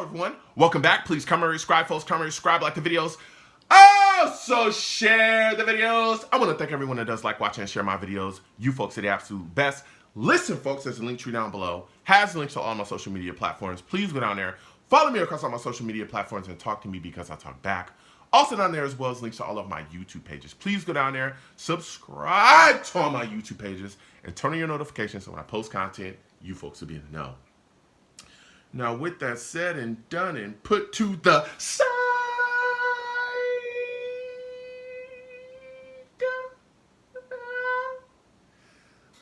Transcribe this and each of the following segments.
Hello, everyone. Welcome back. Please comment, subscribe, folks. Comment, subscribe, like the videos. Also, share the videos. I want to thank everyone that does like, watch, and share my videos. You folks are the absolute best. Listen, folks, there's a link tree down below. Has links to all my social media platforms. Please go down there. Follow me across all my social media platforms and talk to me because I talk back. Also down there as well as links to all of my YouTube pages. Please go down there, subscribe to all my YouTube pages, and turn on your notifications so when I post content, you folks will be in the know. Now, with that said and done and put to the side,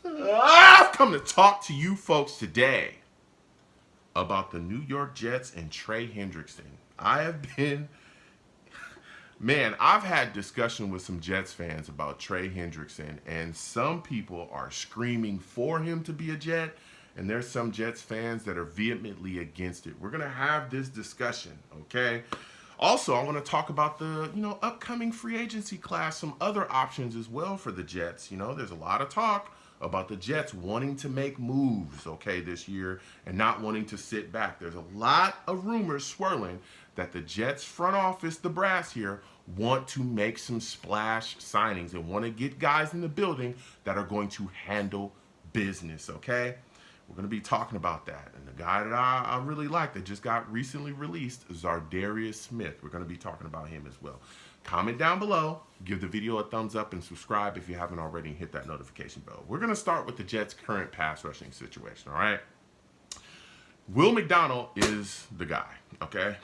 I've come to talk to you folks today about the New York Jets and Trey Hendrickson. I've had discussion with some Jets fans about Trey Hendrickson, and some people are screaming for him to be a Jet, and there's some Jets fans that are vehemently against it. We're going to have this discussion, okay? Also, I want to talk about the, upcoming free agency class, some other options as well for the Jets. There's a lot of talk about the Jets wanting to make moves, okay, this year and not wanting to sit back. There's a lot of rumors swirling that the Jets front office, the brass here, want to make some splash signings and want to get guys in the building that are going to handle business, okay? We're going to be talking about that. And the guy that I really like that just got recently released is Zardarius Smith. We're going to be talking about him as well. Comment down below, give the video a thumbs up, and subscribe if you haven't already, and hit that notification bell. We're going to start with the Jets' current pass rushing situation, all right? Will McDonald is the guy, okay?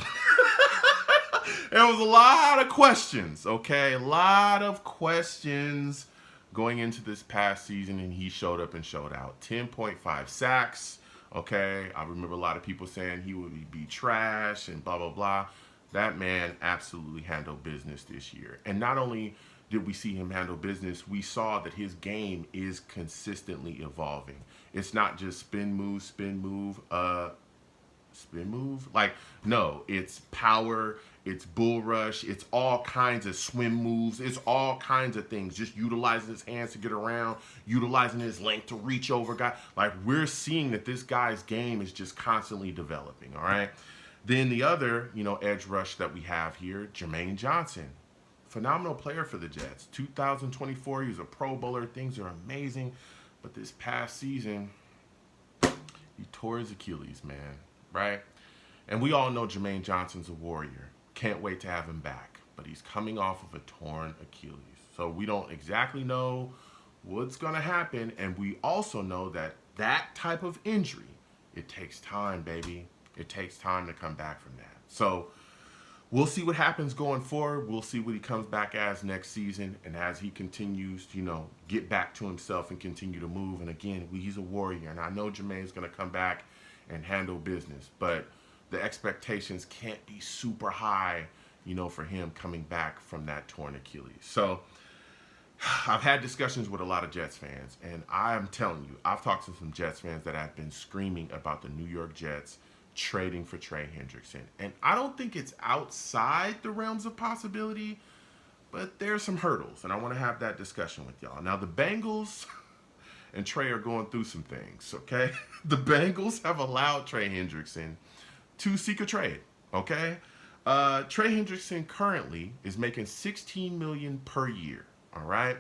There was a lot of questions, okay? A lot of questions going into this past season, and he showed up and showed out. 10.5 sacks, okay? I remember a lot of people saying he would be trash and blah, blah, blah. That man absolutely handled business this year. And not only did we see him handle business, we saw that his game is consistently evolving. It's not just spin move, spin move. Like, no, it's power, it's bull rush, it's all kinds of swim moves, it's all kinds of things. Just utilizing his hands to get around, utilizing his length to reach over guys. Like, we're seeing that this guy's game is just constantly developing, all right? Then the other, edge rush that we have here, Jermaine Johnson. Phenomenal player for the Jets. 2024, he was a Pro Bowler. Things are amazing. But this past season, he tore his Achilles, man, right? And we all know Jermaine Johnson's a warrior. Can't wait to have him back. But he's coming off of a torn Achilles. So we don't exactly know what's going to happen. And we also know that that type of injury, it takes time, baby. It takes time to come back from that. So we'll see what happens going forward. We'll see what he comes back as next season. And as he continues to, get back to himself and continue to move. And again, he's a warrior. And I know Jermaine's going to come back and handle business. But the expectations can't be super high, for him coming back from that torn Achilles. So I've had discussions with a lot of Jets fans. And I'm telling you, I've talked to some Jets fans that have been screaming about the New York Jets trading for Trey Hendrickson. And I don't think it's outside the realms of possibility, but there's some hurdles, and I want to have that discussion with y'all. Now, the Bengals and Trey are going through some things, okay? The Bengals have allowed Trey Hendrickson to seek a trade, okay? Trey Hendrickson currently is making $16 million per year, all right?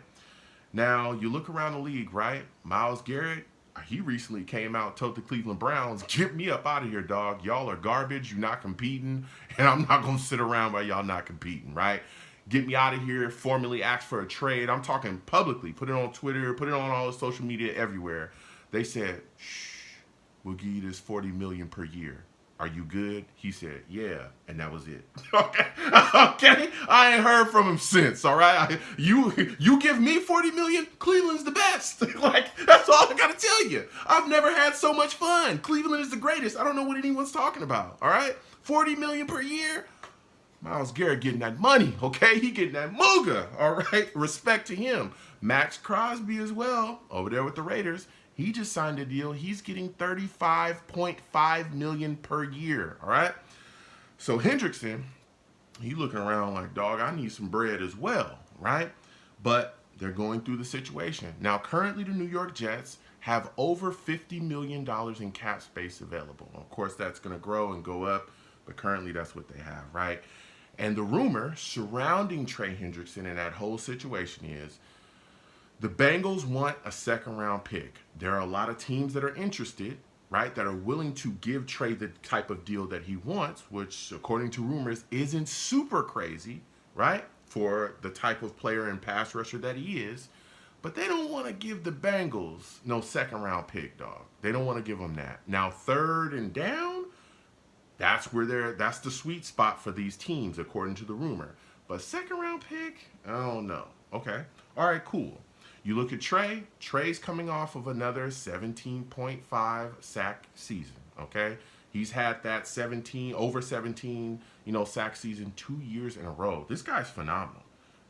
Now, you look around the league, right? Myles Garrett, he recently came out and told the Cleveland Browns, get me up out of here, dog. Y'all are garbage. You're not competing. And I'm not going to sit around while y'all not competing, right? Get me out of here. Formally ask for a trade. I'm talking publicly. Put it on Twitter. Put it on all the social media everywhere. They said, shh, we'll give you this $40 million per year. Are you good? He said, yeah. And that was it. Okay. I ain't heard from him since, all right? You give me $40 million, Cleveland's the best. That's all I got to tell you. I've never had so much fun. Cleveland is the greatest. I don't know what anyone's talking about, all right? $40 million per year. Myles Garrett getting that money, okay? He getting that mooga, all right? Respect to him. Max Crosby as well, over there with the Raiders. He just signed a deal. He's getting $35.5 million per year, all right? So Hendrickson, he looking around like, dog, I need some bread as well, right? But they're going through the situation. Now, currently the New York Jets have over $50 million in cap space available. Of course, that's going to grow and go up But currently, that's what they have, right? And the rumor surrounding Trey Hendrickson and that whole situation is the Bengals want a second round pick. There are a lot of teams that are interested, right, that are willing to give Trey the type of deal that he wants, which, according to rumors, isn't super crazy, right, for the type of player and pass rusher that he is. But they don't want to give the Bengals no second round pick, dog. They don't want to give them that. Now, third and down, that's the sweet spot for these teams, according to the rumor. But second round pick, I don't know. Okay. All right, cool. You look at Trey. Trey's coming off of another 17.5 sack season. Okay. He's had that over 17, sack season 2 years in a row. This guy's phenomenal.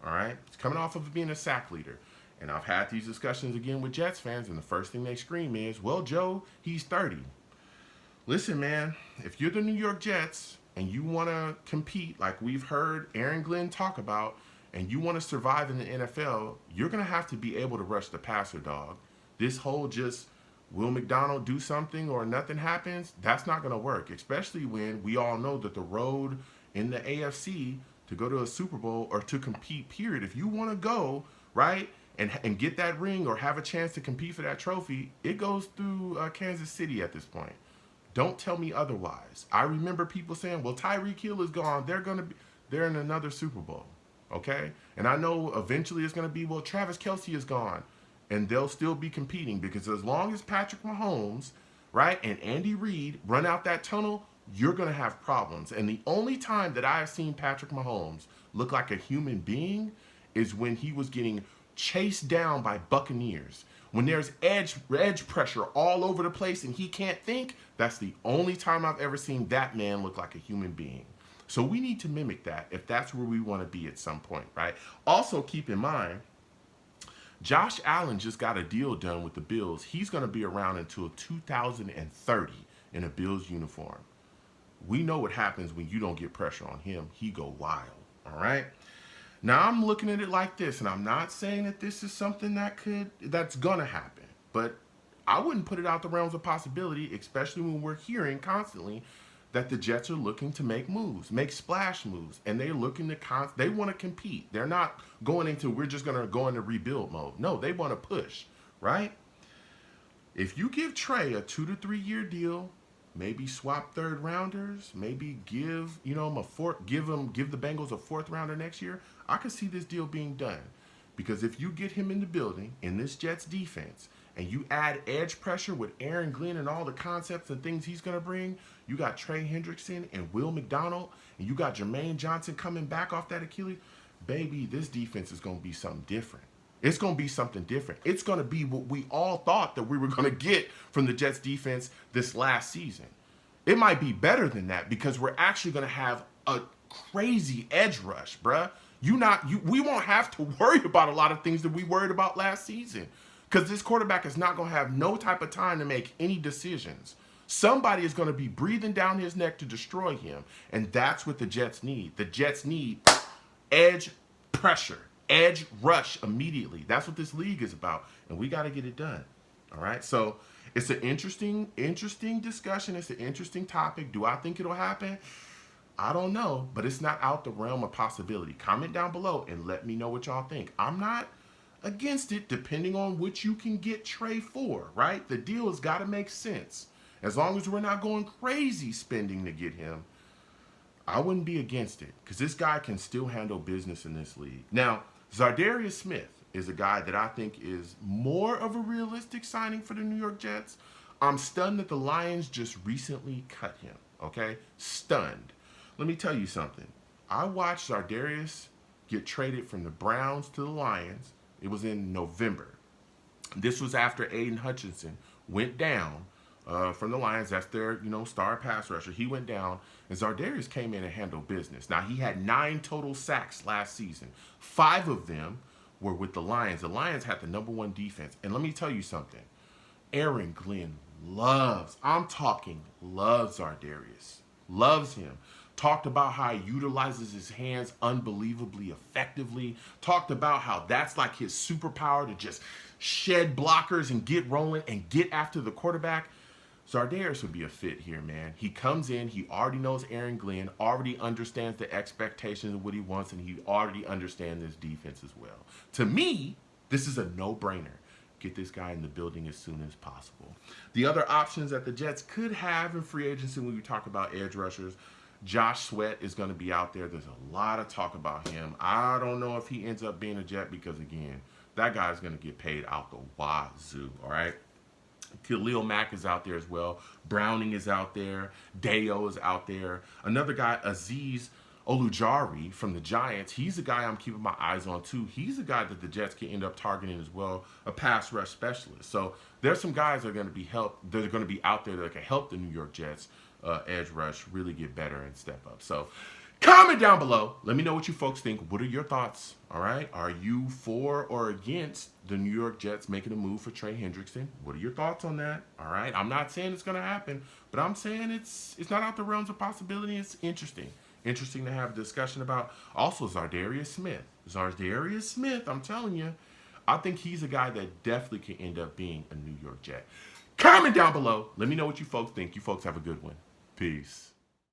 All right. He's coming off of being a sack leader. And I've had these discussions again with Jets fans, and the first thing they scream is, well, Joe, he's 30. Listen, man, if you're the New York Jets and you want to compete like we've heard Aaron Glenn talk about, and you want to survive in the NFL, you're going to have to be able to rush the passer, dog. This whole just will McDonald do something or nothing happens, that's not going to work, especially when we all know that the road in the AFC to go to a Super Bowl or to compete, period, if you want to go, right, and get that ring or have a chance to compete for that trophy, it goes through Kansas City at this point. Don't tell me otherwise. I remember people saying, well, Tyreek Hill is gone. They're in another Super Bowl. Okay? And I know eventually it's going to be, well, Travis Kelce is gone. And they'll still be competing because as long as Patrick Mahomes, right, and Andy Reid run out that tunnel, you're going to have problems. And the only time that I have seen Patrick Mahomes look like a human being is when he was getting chased down by Buccaneers. When there's edge pressure all over the place and he can't think, that's the only time I've ever seen that man look like a human being. So we need to mimic that if that's where we want to be at some point, right? Also, keep in mind, Josh Allen just got a deal done with the Bills. He's going to be around until 2030 in a Bills uniform. We know what happens when you don't get pressure on him. He go wild, all right? Now, I'm looking at it like this, and I'm not saying that this is something that's going to happen, but I wouldn't put it out the realms of possibility, especially when we're hearing constantly that the Jets are looking to make moves, make splash moves, and they're looking to they want to compete. They're not going into, we're just going to go into rebuild mode. No, they want to push, right? If you give Trey a 2 to 3 year deal, maybe swap third rounders, maybe give the Bengals a fourth rounder next year, I could see this deal being done. Because if you get him in the building in this Jets defense and you add edge pressure with Aaron Glenn and all the concepts and things he's going to bring, you got Trey Hendrickson and Will McDonald, and you got Jermaine Johnson coming back off that Achilles, baby, this defense is going to be something different. It's going to be something different. It's going to be what we all thought that we were going to get from the Jets defense this last season. It might be better than that because we're actually going to have a crazy edge rush, bruh. We won't have to worry about a lot of things that we worried about last season because this quarterback is not going to have no type of time to make any decisions. Somebody is going to be breathing down his neck to destroy him, and that's what the Jets need. The Jets need edge pressure, edge rush immediately. That's what this league is about, and we got to get it done. All right? So it's an interesting discussion. It's an interesting topic. Do I think it'll happen? I don't know, but it's not out the realm of possibility. Comment down below and let me know what y'all think. I'm not against it depending on what you can get Trey for, right? The deal has got to make sense. As long as we're not going crazy spending to get him, I wouldn't be against it because this guy can still handle business in this league. Now, Za'Darius Smith is a guy that I think is more of a realistic signing for the New York Jets. I'm stunned that the Lions just recently cut him, okay? Stunned. Let me tell you something. I watched Za'Darius get traded from the Browns to the Lions. It was in November. This was after Aiden Hutchinson went down from the Lions. That's their, star pass rusher. He went down, and Za'Darius came in and handled business. Now, he had 9 total sacks last season. 5 of them were with the Lions. The Lions had the #1 defense. And let me tell you something. Aaron Glenn loves Za'Darius. Loves him. Talked about how he utilizes his hands unbelievably effectively. Talked about how that's like his superpower to just shed blockers and get rolling and get after the quarterback. Zardarius would be a fit here, man. He comes in, he already knows Aaron Glenn, already understands the expectations of what he wants, and he already understands his defense as well. To me, this is a no-brainer. Get this guy in the building as soon as possible. The other options that the Jets could have in free agency when we talk about edge rushers, Josh Sweat is going to be out there. There's a lot of talk about him. I don't know if he ends up being a Jet because, again, that guy's going to get paid out the wazoo, all right? Khalil Mack is out there as well. Browning is out there. Deo is out there. Another guy, Azeez Olujari from the Giants, he's a guy I'm keeping my eyes on too. He's a guy that the Jets can end up targeting as well, a pass rush specialist. So there's some guys that are going to be they're going to be out there that can help the New York Jets edge rush really get better and step up. So comment down below. Let me know what you folks think. What are your thoughts? All right. Are you for or against the New York Jets making a move for Trey Hendrickson? What are your thoughts on that? All right. I'm not saying it's going to happen, but I'm saying it's not out the realms of possibility. It's interesting. Interesting to have a discussion about. Also, Zardarius Smith. Zardarius Smith, I'm telling you, I think he's a guy that definitely can end up being a New York Jet. Comment down below. Let me know what you folks think. You folks have a good one. Peace.